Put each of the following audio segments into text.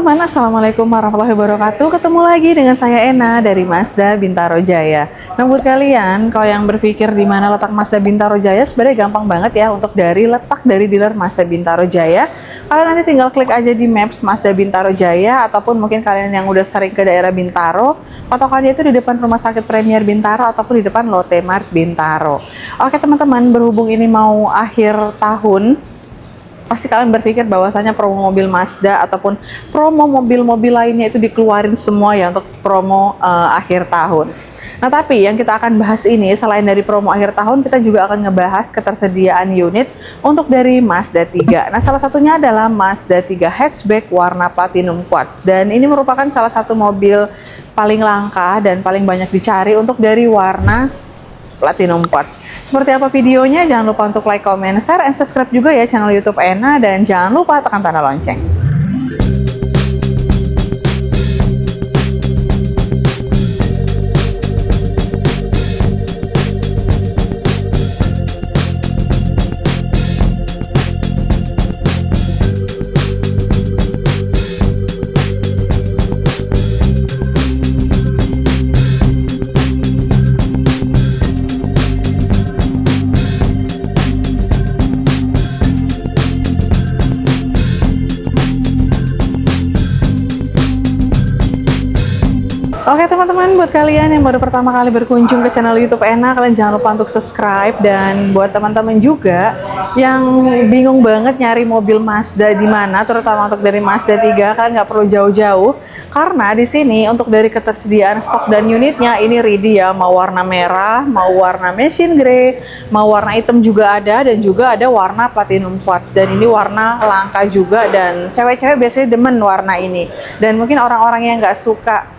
teman-teman, Assalamualaikum warahmatullahi wabarakatuh. Ketemu lagi dengan saya Ena dari Mazda Bintaro Jaya. Nah, buat kalian kalau yang berpikir di mana letak Mazda Bintaro Jaya, sebenarnya gampang banget ya untuk letak dari dealer Mazda Bintaro Jaya. Kalian nanti tinggal klik aja di Maps Mazda Bintaro Jaya, ataupun mungkin kalian yang udah sering ke daerah Bintaro, patokannya itu di depan Rumah Sakit Premier Bintaro ataupun di depan Lotte Mart Bintaro. Oke teman-teman, berhubung ini mau akhir tahun, pasti kalian berpikir bahwasanya promo mobil Mazda ataupun promo mobil-mobil lainnya itu dikeluarin semua ya untuk promo akhir tahun. Nah, tapi yang kita akan bahas ini selain dari promo akhir tahun, kita juga akan ngebahas ketersediaan unit untuk dari Mazda 3. Nah, salah satunya adalah Mazda 3 hatchback warna platinum quartz, dan ini merupakan salah satu mobil paling langka dan paling banyak dicari untuk dari warna platinum quartz. Seperti apa videonya? Jangan lupa untuk like, comment, share, and subscribe juga ya channel YouTube Ena, dan jangan lupa tekan tanda lonceng. Oke teman-teman, buat kalian yang baru pertama kali berkunjung ke channel YouTube Ena, kalian jangan lupa untuk subscribe. Dan buat teman-teman juga yang bingung banget nyari mobil Mazda di mana, terutama untuk dari Mazda 3, kalian nggak perlu jauh-jauh, karena di sini untuk dari ketersediaan stok dan unitnya ini ready ya. Mau warna merah, mau warna machine grey, mau warna hitam juga ada, dan juga ada warna platinum quartz. Dan ini warna langka juga, dan cewek-cewek biasanya demen warna ini. Dan mungkin orang-orang yang nggak suka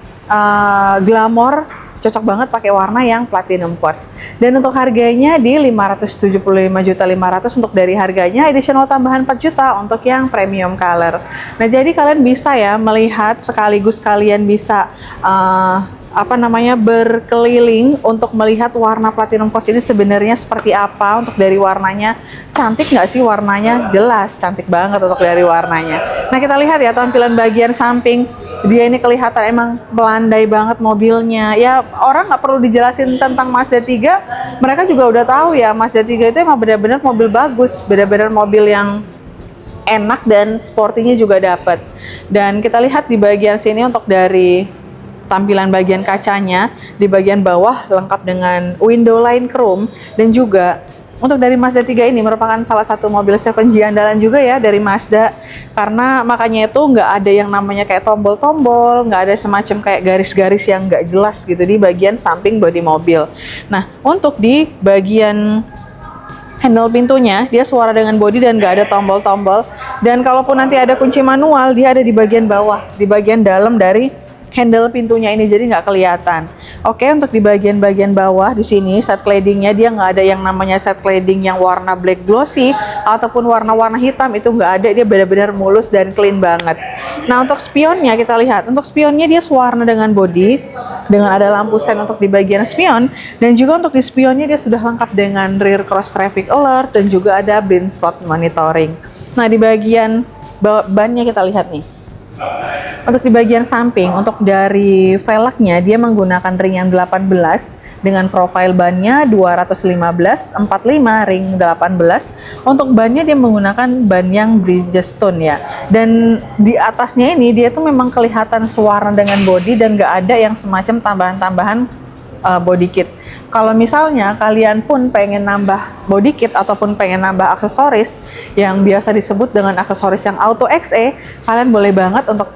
glamor, cocok banget pakai warna yang platinum quartz. Dan untuk harganya di 575.500.000 untuk dari harganya, additional tambahan 4 juta untuk yang premium color. Nah, jadi kalian bisa ya melihat sekaligus kalian bisa berkeliling untuk melihat warna platinum quartz ini sebenarnya seperti apa. Untuk dari warnanya, cantik nggak sih warnanya? Jelas cantik banget untuk dari warnanya. Nah, kita lihat ya tampilan bagian samping. Dia ini kelihatan emang melandai banget mobilnya. Ya, orang nggak perlu dijelasin tentang Mazda 3, mereka juga udah tahu ya Mazda 3 itu emang benar-benar mobil bagus, benar-benar mobil yang enak dan sportinya juga dapat. Dan kita lihat di bagian sini untuk dari tampilan bagian kacanya, di bagian bawah lengkap dengan window line chrome. Dan juga untuk dari Mazda 3 ini merupakan salah satu mobil 7G andalan juga ya dari Mazda, karena makanya itu nggak ada yang namanya kayak tombol-tombol, nggak ada semacam kayak garis-garis yang nggak jelas gitu di bagian samping bodi mobil. Nah, untuk di bagian handle pintunya, dia suara dengan bodi dan nggak ada tombol-tombol. Dan kalaupun nanti ada kunci manual, dia ada di bagian bawah, di bagian dalam dari handle pintunya ini, jadi nggak kelihatan. Oke, untuk di bagian bawah di sini set claddingnya, dia nggak ada yang namanya set cladding yang warna black glossy ataupun warna-warna hitam, itu nggak ada. Dia benar-benar mulus dan clean banget. Nah, untuk spionnya kita lihat, untuk spionnya dia sewarna dengan body, dengan ada lampu sen untuk di bagian spion, dan juga untuk di spionnya dia sudah lengkap dengan rear cross traffic alert dan juga ada blind spot monitoring. Nah, di bagian bannya kita lihat nih. Untuk di bagian samping, untuk dari velgnya dia menggunakan ring yang 18 dengan profil bannya 215 45 ring 18. Untuk bannya dia menggunakan ban yang Bridgestone ya. Dan di atasnya ini dia tuh memang kelihatan sewarna dengan body dan gak ada yang semacam tambahan-tambahan body kit. Kalau misalnya kalian pun pengen nambah body kit ataupun pengen nambah aksesoris yang biasa disebut dengan aksesoris yang Auto XE, kalian boleh banget. Untuk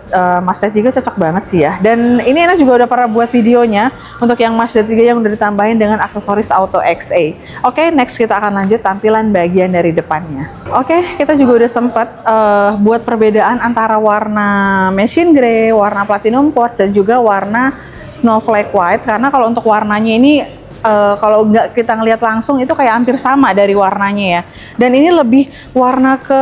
Mazda 3 cocok banget sih ya. Dan ini Ena juga udah pernah buat videonya untuk yang Mazda 3 yang udah ditambahin dengan aksesoris Auto XE. Oke, next kita akan lanjut tampilan bagian dari depannya. Oke, kita juga udah sempat buat perbedaan antara warna machine grey, warna platinum quartz, dan juga warna snowflake white. Karena kalau untuk warnanya ini kalau nggak kita ngelihat langsung itu kayak hampir sama dari warnanya ya. Dan ini lebih warna ke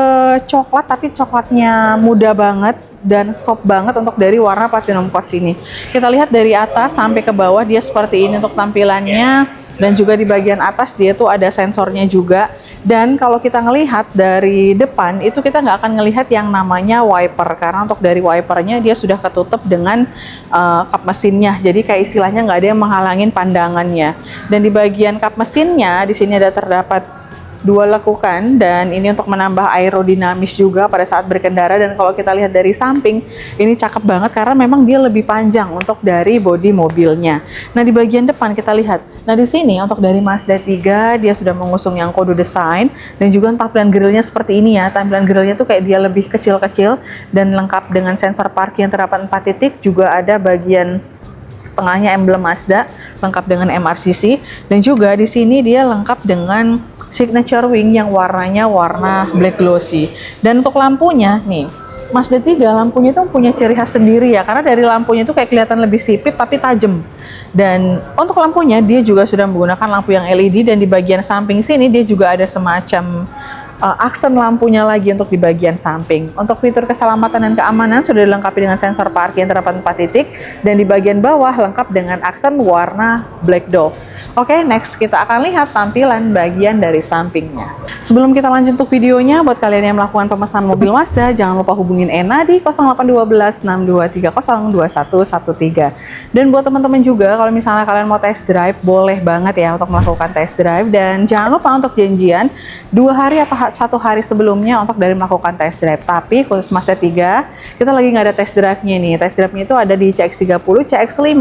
coklat, tapi coklatnya muda banget dan soft banget untuk dari warna platinum quartz ini. Kita lihat dari atas sampai ke bawah dia seperti ini untuk tampilannya. Dan juga di bagian atas dia tuh ada sensornya juga. Dan kalau kita ngelihat dari depan itu kita nggak akan ngelihat yang namanya wiper, karena untuk dari wipernya dia sudah ketutup dengan kap mesinnya. Jadi kayak istilahnya nggak ada yang menghalangin pandangannya. Dan di bagian kap mesinnya di sini ada terdapat dua lekukan, dan ini untuk menambah aerodinamis juga pada saat berkendara. Dan kalau kita lihat dari samping ini cakep banget karena memang dia lebih panjang untuk dari bodi mobilnya. Nah di bagian depan kita lihat, nah di sini untuk dari Mazda 3 dia sudah mengusung yang kode desain, dan juga tampilan grillnya seperti ini ya. Tampilan grillnya tuh kayak dia lebih kecil-kecil dan lengkap dengan sensor parking yang terdapat 4 titik. Juga ada bagian tengahnya emblem Mazda lengkap dengan MRCC, dan juga di sini dia lengkap dengan signature wing yang warnanya warna black glossy. Dan untuk lampunya nih, Mazda 3 lampunya itu punya ciri khas sendiri ya, karena dari lampunya itu kayak kelihatan lebih sipit tapi tajam. Dan untuk lampunya dia juga sudah menggunakan lampu yang LED, dan di bagian samping sini dia juga ada semacam aksen lampunya lagi untuk di bagian samping. Untuk fitur keselamatan dan keamanan sudah dilengkapi dengan sensor parking yang terdapat 4 titik, dan di bagian bawah lengkap dengan aksen warna black dove. Oke, next kita akan lihat tampilan bagian dari sampingnya. Sebelum kita lanjut untuk videonya, buat kalian yang melakukan pemesanan mobil Mazda, jangan lupa hubungin Ena di 0812 6230 2113. Dan buat teman-teman juga, kalau misalnya kalian mau test drive, boleh banget ya untuk melakukan test drive. Dan jangan lupa untuk janjian 2 hari atau 1 hari sebelumnya untuk dari melakukan test drive. Tapi khusus Mazda 3, kita lagi nggak ada test drive-nya nih. Test drive-nya itu ada di CX-30, CX-5,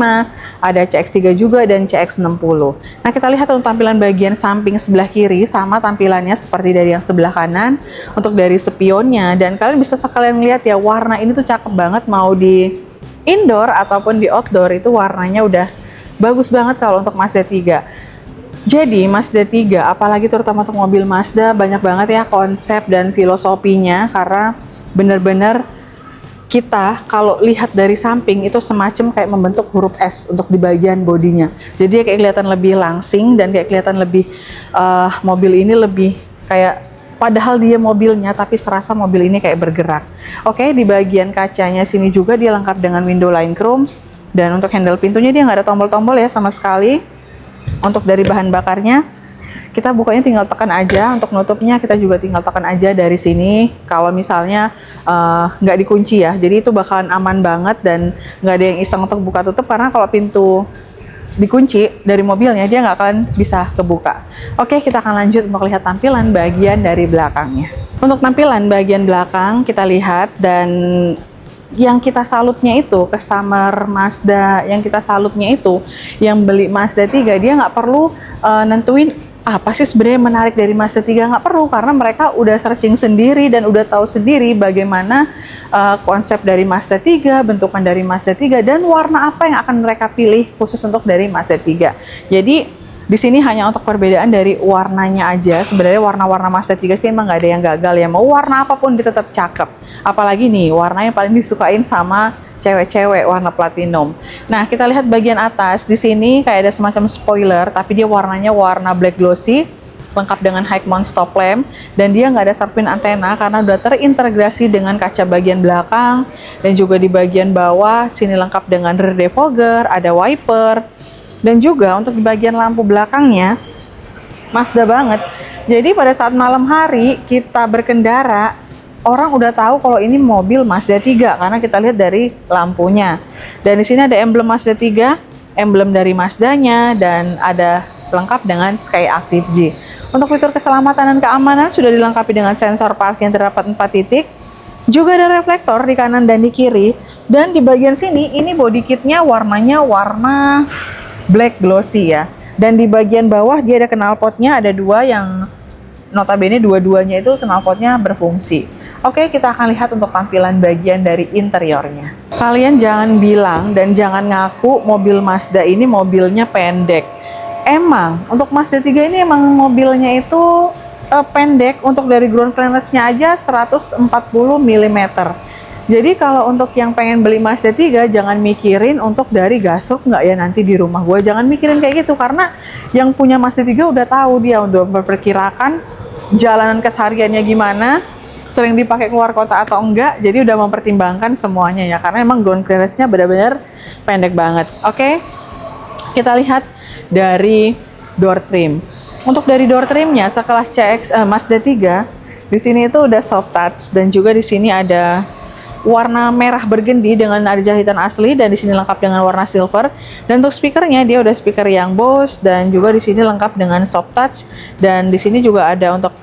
ada CX-3 juga, dan CX-60. Nah kita lihat untuk tampilan bagian samping sebelah kiri sama tampilannya seperti dari yang sebelah kanan untuk dari spionnya. Dan kalian bisa sekalian lihat ya, warna ini tuh cakep banget, mau di indoor ataupun di outdoor itu warnanya udah bagus banget kalau untuk Mazda 3. Jadi Mazda 3, apalagi terutama untuk mobil Mazda, banyak banget ya konsep dan filosofinya, karena bener-bener kita kalau lihat dari samping itu semacam kayak membentuk huruf S untuk di bagian bodinya. Jadi kayak kelihatan lebih langsing dan kayak kelihatan lebih mobil ini lebih kayak, padahal dia mobilnya tapi serasa mobil ini kayak bergerak. Oke, di bagian kacanya sini juga dia lengkap dengan window line chrome, dan untuk handle pintunya dia nggak ada tombol-tombol ya sama sekali. Untuk dari bahan bakarnya, kita bukanya tinggal tekan aja. Untuk nutupnya kita juga tinggal tekan aja dari sini. Kalau misalnya nggak dikunci ya, jadi itu bakalan aman banget dan nggak ada yang iseng untuk buka tutup, karena kalau pintu dikunci dari mobilnya dia nggak akan bisa kebuka. Oke, kita akan lanjut untuk lihat tampilan bagian dari belakangnya. Untuk tampilan bagian belakang kita lihat, dan yang kita salutnya itu customer Mazda, yang kita salutnya itu yang beli Mazda 3, dia nggak perlu nentuin apa sih sebenarnya menarik dari Mazda 3, nggak perlu, karena mereka udah searching sendiri dan udah tahu sendiri bagaimana konsep dari Mazda 3, bentukan dari Mazda 3, dan warna apa yang akan mereka pilih khusus untuk dari Mazda 3. Jadi di sini hanya untuk perbedaan dari warnanya aja. Sebenarnya warna-warna Mazda 3 sih emang nggak ada yang gagal ya, mau warna apapun dia tetap cakep. Apalagi nih warna yang paling disukain sama cewek-cewek, warna platinum. Nah kita lihat bagian atas, di sini kayak ada semacam spoiler, tapi dia warnanya warna black glossy, lengkap dengan high mount stop lamp, dan dia nggak ada sharpin antena karena udah terintegrasi dengan kaca bagian belakang. Dan juga di bagian bawah sini lengkap dengan rear defogger, ada wiper, dan juga untuk di bagian lampu belakangnya Mazda banget. Jadi pada saat malam hari kita berkendara, orang udah tahu kalau ini mobil Mazda 3 karena kita lihat dari lampunya. Dan di sini ada emblem Mazda 3, emblem dari Mazdanya, dan ada lengkap dengan Sky Active G. Untuk fitur keselamatan dan keamanan sudah dilengkapi dengan sensor parking yang terdapat 4 titik. Juga ada reflektor di kanan dan di kiri. Dan di bagian sini ini body kitnya warnanya warna black glossy ya. Dan di bagian bawah dia ada knalpotnya, ada 2 yang notabene dua-duanya itu knalpotnya berfungsi. Oke, kita akan lihat untuk tampilan bagian dari interiornya. Kalian jangan bilang dan jangan ngaku mobil Mazda ini mobilnya pendek. Emang, untuk Mazda 3 ini emang mobilnya itu pendek. Untuk dari ground clearance-nya aja 140 mm. Jadi kalau untuk yang pengen beli Mazda 3, jangan mikirin untuk dari gasruk nggak ya nanti di rumah gue. Jangan mikirin kayak gitu, karena yang punya Mazda 3 udah tahu, dia udah memperkirakan jalanan kesehariannya gimana, sering dipakai keluar kota atau enggak, jadi udah mempertimbangkan semuanya ya, karena emang ground clearance-nya benar-benar pendek banget. Oke, kita lihat dari door trim. Untuk dari door trimnya sekelas Mazda 3, di sini itu udah soft touch dan juga di sini ada warna merah bergendi dengan ada jahitan asli dan di sini lengkap dengan warna silver. Dan untuk speakernya dia udah speaker yang Bose dan juga di sini lengkap dengan soft touch dan di sini juga ada untuk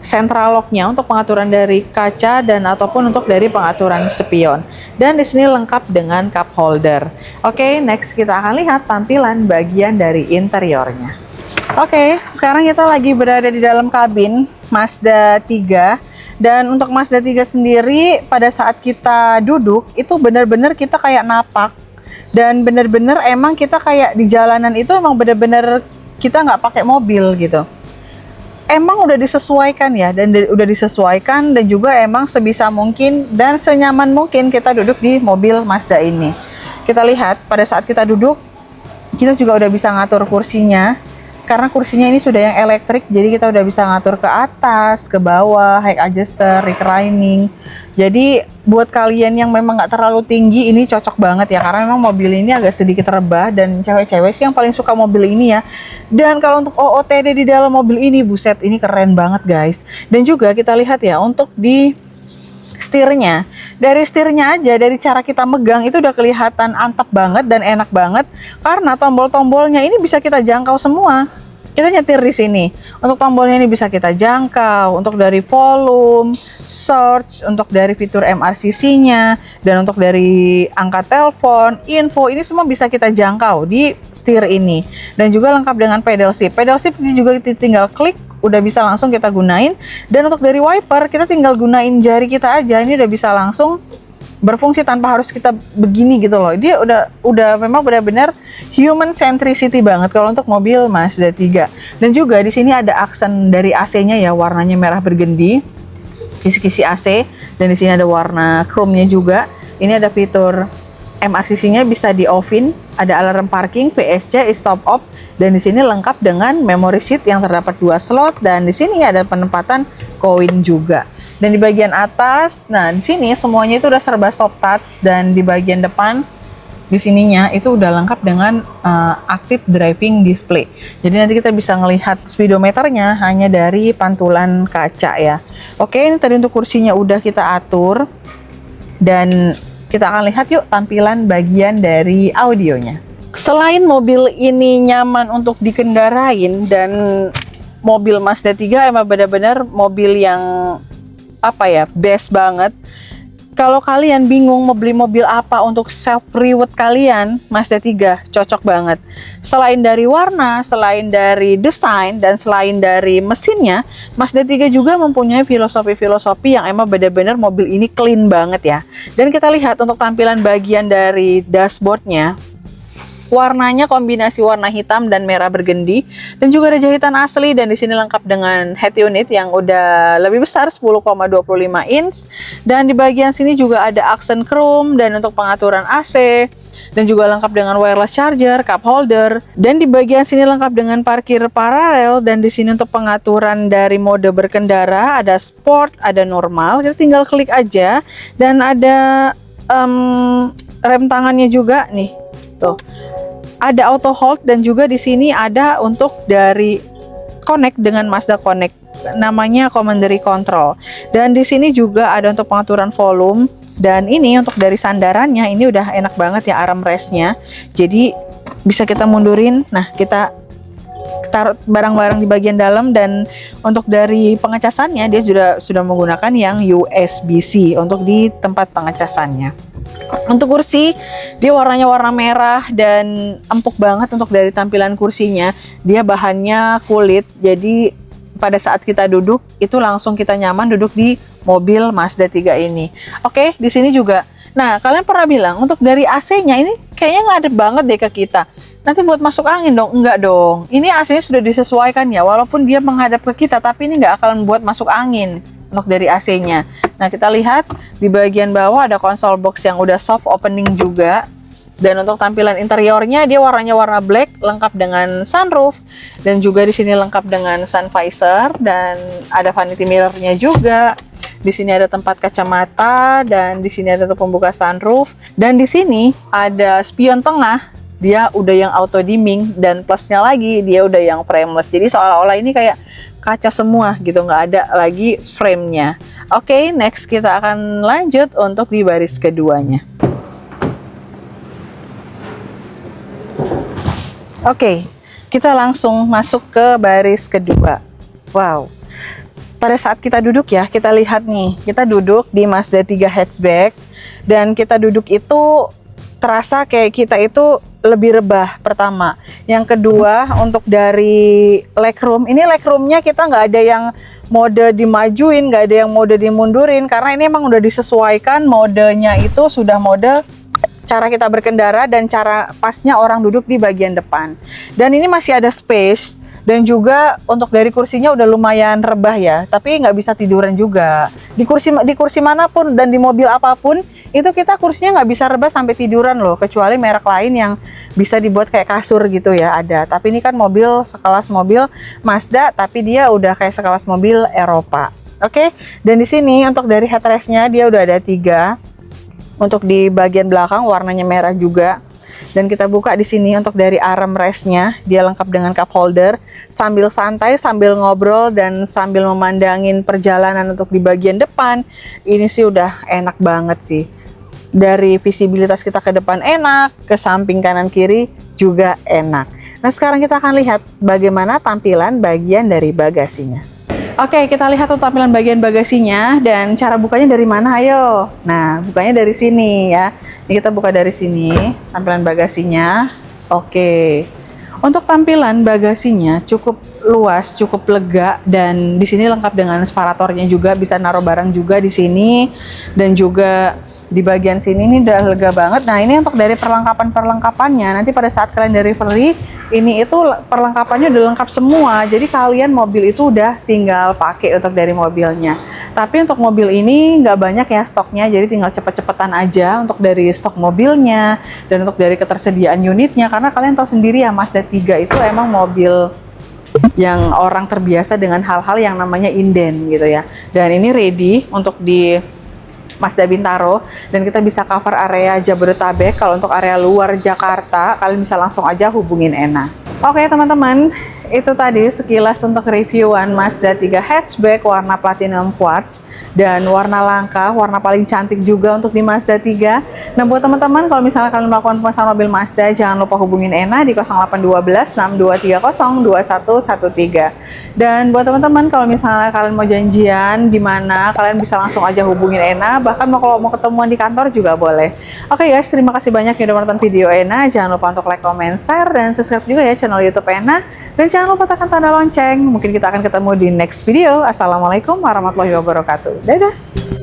central locknya untuk pengaturan dari kaca dan ataupun untuk dari pengaturan spion. Dan di sini lengkap dengan cup holder. Oke, next kita akan lihat tampilan bagian dari interiornya. Oke, sekarang kita lagi berada di dalam kabin Mazda 3. Dan untuk Mazda 3 sendiri pada saat kita duduk itu benar-benar kita kayak napak. Dan benar-benar emang kita kayak di jalanan itu emang benar-benar kita nggak pakai mobil gitu. Emang udah disesuaikan ya, dan udah disesuaikan dan juga emang sebisa mungkin dan senyaman mungkin kita duduk di mobil Mazda ini. Kita lihat pada saat kita duduk, kita juga udah bisa ngatur kursinya. Karena kursinya ini sudah yang elektrik, jadi kita udah bisa ngatur ke atas, ke bawah, height adjuster, reclining. Jadi buat kalian yang memang nggak terlalu tinggi, ini cocok banget ya, karena memang mobil ini agak sedikit rebah dan cewek-cewek sih yang paling suka mobil ini ya. Dan kalau untuk OOTD di dalam mobil ini, buset, ini keren banget guys. Dan juga kita lihat ya, untuk di setirnya, dari setirnya aja, dari cara kita megang itu udah kelihatan antep banget dan enak banget karena tombol-tombolnya ini bisa kita jangkau semua. Kita nyetir di sini. Untuk tombolnya ini bisa kita jangkau, untuk dari volume, search, untuk dari fitur MRCC-nya, dan untuk dari angka telepon, info, ini semua bisa kita jangkau di setir ini. Dan juga lengkap dengan pedal shift. Pedal shift ini juga kita tinggal klik, udah bisa langsung kita gunain. Dan untuk dari wiper, kita tinggal gunain jari kita aja, ini udah bisa langsung berfungsi tanpa harus kita begini gitu loh. Dia udah memang benar-benar human centricity banget kalau untuk mobil Mazda 3. Dan juga di sini ada aksen dari AC-nya ya, warnanya merah bergendi, kisi-kisi AC, dan di sini ada warna chrome-nya juga. Ini ada fitur MRCC-nya bisa di off-in, ada alarm parking, PSC, stop off, dan di sini lengkap dengan memory seat yang terdapat 2 slot, dan di sini ada penempatan koin juga. Dan di bagian atas, nah di sini semuanya itu udah serba soft touch, dan di bagian depan di sininya itu udah lengkap dengan active driving display. Jadi nanti kita bisa ngelihat speedometernya hanya dari pantulan kaca ya. Oke, ini tadi untuk kursinya udah kita atur, dan kita akan lihat yuk tampilan bagian dari audionya. Selain mobil ini nyaman untuk dikendarain dan mobil Mazda 3 emang benar-benar mobil yang apa ya, best banget. Kalau kalian bingung mau beli mobil apa untuk self reward kalian, Mazda 3 cocok banget. Selain dari warna, selain dari desain, dan selain dari mesinnya, Mazda 3 juga mempunyai filosofi-filosofi yang emang benar-benar mobil ini clean banget ya. Dan kita lihat untuk tampilan bagian dari dashboardnya, warnanya kombinasi warna hitam dan merah bergendi, dan juga ada jahitan asli, dan di sini lengkap dengan head unit yang udah lebih besar 10,25 inch, dan di bagian sini juga ada aksen chrome dan untuk pengaturan AC, dan juga lengkap dengan wireless charger, cup holder, dan di bagian sini lengkap dengan parkir paralel, dan di sini untuk pengaturan dari mode berkendara ada sport, ada normal, kita tinggal klik aja, dan ada rem tangannya juga nih, tuh. Ada auto hold, dan juga di sini ada untuk dari connect dengan Mazda Connect, namanya commandery control. Dan di sini juga ada untuk pengaturan volume, dan ini untuk dari sandarannya ini udah enak banget ya armrestnya. Jadi bisa kita mundurin. Nah, kita taruh barang-barang di bagian dalam, dan untuk dari pengecasannya dia sudah menggunakan yang USB-C untuk di tempat pengecasannya. Untuk kursi, dia warnanya warna merah dan empuk banget. Untuk dari tampilan kursinya, dia bahannya kulit, jadi pada saat kita duduk itu langsung kita nyaman duduk di mobil Mazda 3 ini. Oke, di sini juga. Nah, kalian pernah bilang untuk dari AC-nya ini kayaknya ngadep banget deh ke kita. Nanti buat masuk angin dong? Enggak dong. Ini AC-nya sudah disesuaikan ya, walaupun dia menghadap ke kita, tapi ini nggak akan buat masuk angin untuk dari AC-nya. Nah, kita lihat di bagian bawah ada console box yang udah soft opening juga. Dan untuk tampilan interiornya dia warnanya warna black, lengkap dengan sunroof, dan juga di sini lengkap dengan sun visor, dan ada vanity mirrornya juga. Di sini ada tempat kacamata, dan di sini ada untuk pembuka sunroof, dan di sini ada spion tengah dia udah yang auto dimming, dan plusnya lagi dia udah yang frameless. Jadi seolah-olah ini kayak kaca semua gitu, nggak ada lagi frame-nya. Oke, next kita akan lanjut untuk di baris keduanya. Oke, kita langsung masuk ke baris kedua. Wow, pada saat kita duduk ya, kita lihat nih, kita duduk di Mazda 3 hatchback, dan kita duduk itu terasa kayak kita itu lebih rebah, pertama. Yang kedua, untuk dari legroom, ini legroomnya kita nggak ada yang mode dimajuin, nggak ada yang mode dimundurin, karena ini emang udah disesuaikan modenya, itu sudah mode cara kita berkendara dan cara pasnya orang duduk di bagian depan. Dan ini masih ada space, dan juga untuk dari kursinya udah lumayan rebah ya, tapi nggak bisa tiduran juga. Di kursi manapun dan di mobil apapun, itu kita kursinya nggak bisa rebah sampai tiduran loh, kecuali merek lain yang bisa dibuat kayak kasur gitu ya, ada. Tapi ini kan mobil sekelas mobil Mazda, tapi dia udah kayak sekelas mobil Eropa. Oke, dan di sini untuk dari headrestnya dia udah ada 3. Untuk di bagian belakang warnanya merah juga. Dan kita buka di sini untuk dari armrestnya, dia lengkap dengan cup holder. Sambil santai, sambil ngobrol, dan sambil memandangin perjalanan untuk di bagian depan, ini sih udah enak banget sih. Dari visibilitas kita ke depan enak, ke samping kanan kiri juga enak. Nah, sekarang kita akan lihat bagaimana tampilan bagian dari bagasinya. Oke, kita lihat tuh tampilan bagian bagasinya, dan cara bukanya dari mana? Ayo. Nah, bukanya dari sini ya. Ini kita buka dari sini, tampilan bagasinya. Oke. Untuk tampilan bagasinya cukup luas, cukup lega, dan di sini lengkap dengan separatornya juga, bisa naruh barang juga di sini, dan juga di bagian sini ini udah lega banget. Nah, ini untuk dari perlengkapannya, nanti pada saat kalian delivery, ini itu perlengkapannya udah lengkap semua. Jadi kalian mobil itu udah tinggal pakai untuk dari mobilnya. Tapi untuk mobil ini nggak banyak ya stoknya, jadi tinggal cepet-cepetan aja untuk dari stok mobilnya dan untuk dari ketersediaan unitnya. Karena kalian tahu sendiri ya, Mazda 3 itu emang mobil yang orang terbiasa dengan hal-hal yang namanya inden gitu ya. Dan ini ready untuk di Mazda Bintaro, dan kita bisa cover area Jabodetabek. Kalau untuk area luar Jakarta, kalian bisa langsung aja hubungin Ena. Oke teman-teman, itu tadi sekilas untuk reviewan Mazda 3 hatchback warna platinum quartz, dan warna langka, warna paling cantik juga untuk di Mazda 3. Nah, buat teman-teman, kalau misalnya kalian melakukan pemesanan mobil Mazda, jangan lupa hubungin Ena di 0812 6230 2113. Dan buat teman-teman, kalau misalnya kalian mau janjian di mana, kalian bisa langsung aja hubungin Ena, bahkan kalau mau ketemuan di kantor juga boleh. Oke guys, terima kasih banyak yang udah menonton video Ena. Jangan lupa untuk like, comment, share, dan subscribe juga ya channel YouTube Ena. Dan jangan lupa tekan tanda lonceng. Mungkin kita akan ketemu di next video. Assalamualaikum warahmatullahi wabarakatuh. Dadah!